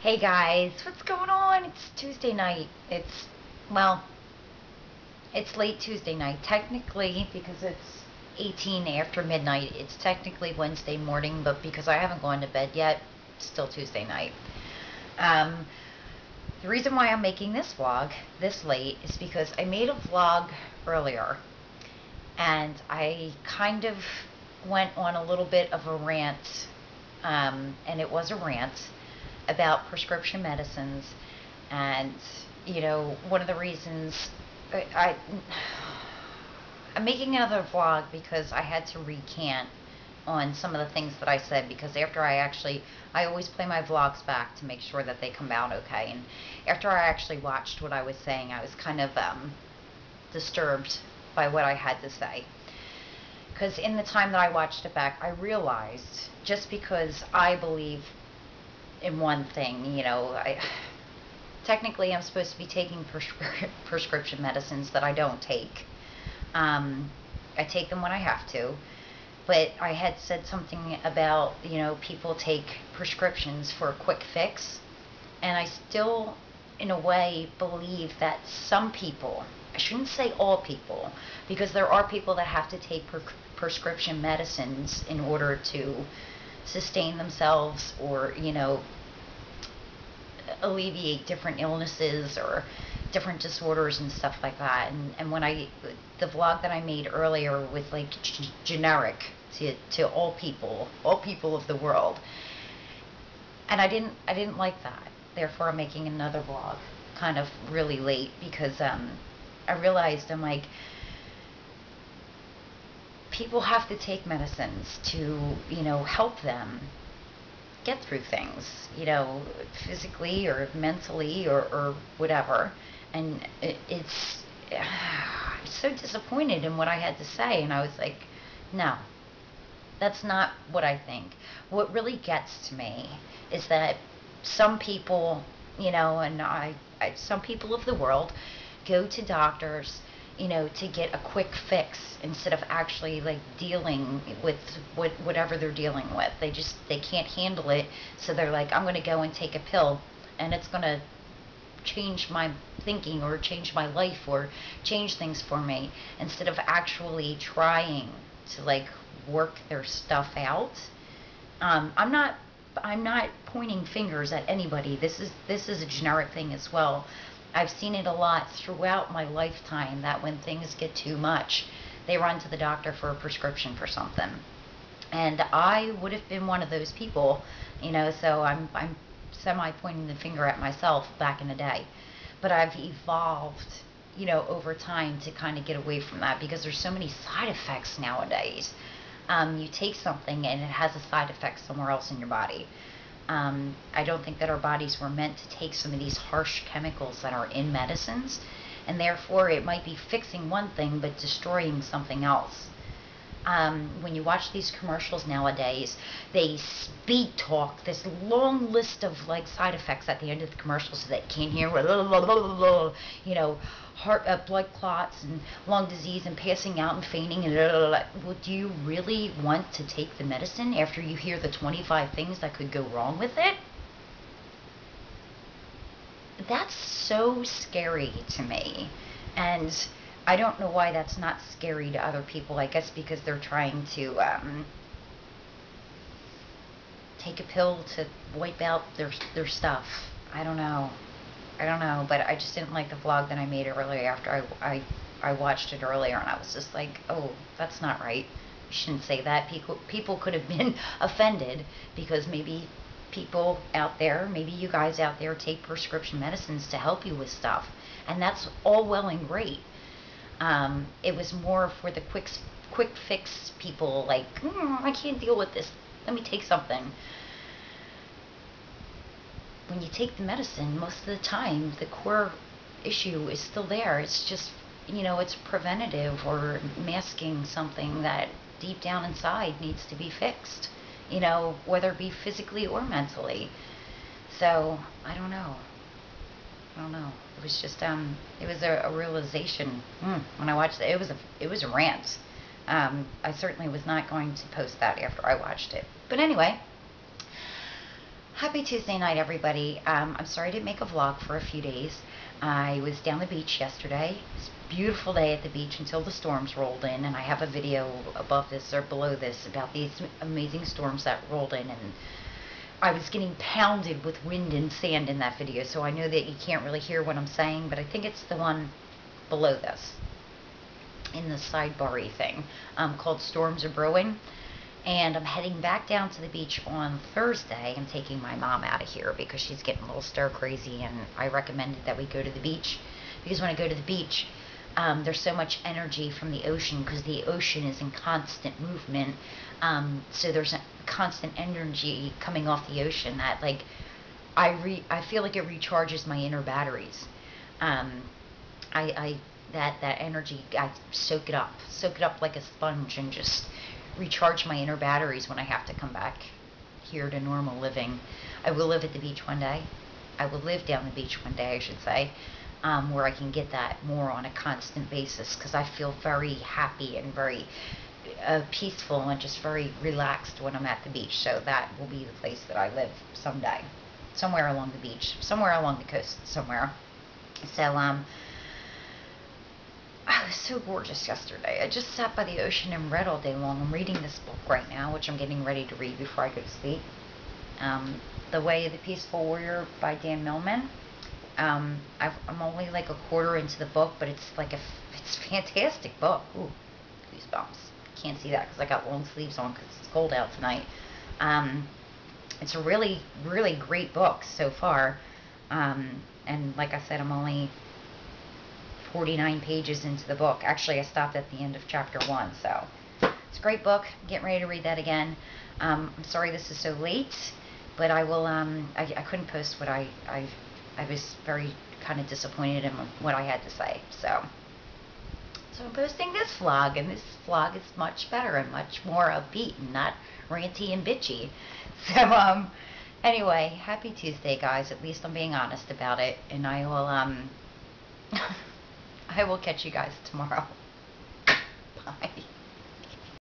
Hey guys, what's going on? It's Tuesday night. Well, it's late Tuesday night. Technically, because it's 18 after midnight, it's technically Wednesday morning, but because I haven't gone to bed yet, it's still Tuesday night. Um, the reason why I'm making this vlog this late is because I made a vlog earlier and I kind of went on a little bit of a rant, and it was a rant about prescription medicines. And, one of the reasons I I'm making another vlog because I had to recant on some of the things that I said, because I always play my vlogs back to make sure that they come out okay. And after I actually watched what I was saying, I was kind of disturbed by what I had to say. Because in the time that I watched it back, I realized just because I believe in one thing, technically I'm supposed to be taking prescription medicines that I don't take. I take them when I have to, but I had said something about, people take prescriptions for a quick fix, and I still, in a way, believe that some people, I shouldn't say all people, because there are people that have to take prescription medicines in order to sustain themselves, or, alleviate different illnesses or different disorders and stuff like that. And the vlog that I made earlier with like generic to all people of the world, and I didn't like that. Therefore, I'm making another vlog kind of really late because I realized, I'm like, people have to take medicines to, help them get through things, physically or mentally, or whatever. And I'm so disappointed in what I had to say. And I was like, no, that's not what I think. What really gets to me is that some people, and some people of the world go to doctors, to get a quick fix instead of actually like dealing with whatever they're dealing with. They can't handle it, so they're like, I'm going to go and take a pill, and it's going to change my thinking or change my life or change things for me, instead of actually trying to like work their stuff out. I'm not pointing fingers at anybody. This is a generic thing as well. I've seen it a lot throughout my lifetime, that when things get too much, they run to the doctor for a prescription for something. And I would have been one of those people, so I'm semi pointing the finger at myself back in the day. But I've evolved, over time, to kind of get away from that, because there's so many side effects nowadays. You take something and it has a side effect somewhere else in your body. I don't think that our bodies were meant to take some of these harsh chemicals that are in medicines, and therefore it might be fixing one thing but destroying something else. When you watch these commercials nowadays, they speed talk this long list of like side effects at the end of the commercial, so that you can't hear, heart, blood clots and lung disease and passing out and fainting and well, do you really want to take the medicine after you hear the 25 things that could go wrong with it? That's so scary to me. And I don't know why that's not scary to other people. I guess because they're trying to take a pill to wipe out their stuff. I don't know. I don't know, but I just didn't like the vlog that I made earlier after I watched it earlier, and I was just like, oh, that's not right. You shouldn't say that. People could have been offended, because maybe people out there, maybe you guys out there, take prescription medicines to help you with stuff, and that's all well and great. It was more for the quick fix people, like, I can't deal with this. Let me take something. When you take the medicine, most of the time, the core issue is still there. It's just, it's preventative or masking something that deep down inside needs to be fixed, whether it be physically or mentally. So, I don't know. I don't know. It was just it was a realization when I watched it. It was a rant. I certainly was not going to post that after I watched it. But anyway, Happy Tuesday night, everybody. I'm sorry I didn't make a vlog for a few days. I was down the beach yesterday. It's a beautiful day at the beach until the storms rolled in, and I have a video above this or below this about these amazing storms that rolled in, and I was getting pounded with wind and sand in that video, so I know that you can't really hear what I'm saying, but I think it's the one below this in the sidebar-y thing called Storms Are Brewing. And I'm heading back down to the beach on Thursday. I'm taking my mom out of here because she's getting a little stir crazy, and I recommended that we go to the beach because when I go to the beach, there's so much energy from the ocean because the ocean is in constant movement. So there's a constant energy coming off the ocean that like I feel like it recharges my inner batteries. I that energy, I soak it up like a sponge, and just recharge my inner batteries when I have to come back here to normal living. I will live at the beach one day. I will live down the beach one day, I should say, where I can get that more on a constant basis because I feel very happy and very peaceful and just very relaxed when I'm at the beach. So that will be the place that I live someday, somewhere along the beach, somewhere along the coast, somewhere. So I was so gorgeous yesterday. I just sat by the ocean and read all day long. I'm reading this book right now, which I'm getting ready to read before I go to sleep. The Way of the Peaceful Warrior by Dan Millman. I'm only like a quarter into the book, but it's it's a fantastic book. Ooh, goosebumps. Can't see that because I got long sleeves on because it's cold out tonight. It's a really, really great book so far. And like I said, I'm only 49 pages into the book. Actually, I stopped at the end of chapter 1, so it's a great book. I'm getting ready to read that again. I'm sorry this is so late, but I will, I couldn't post what I was very kind of disappointed in what I had to say, so I'm posting this vlog, and this vlog is much better and much more upbeat and not ranty and bitchy. So, anyway, happy Tuesday, guys. At least I'm being honest about it, and I will, I will catch you guys tomorrow. Bye.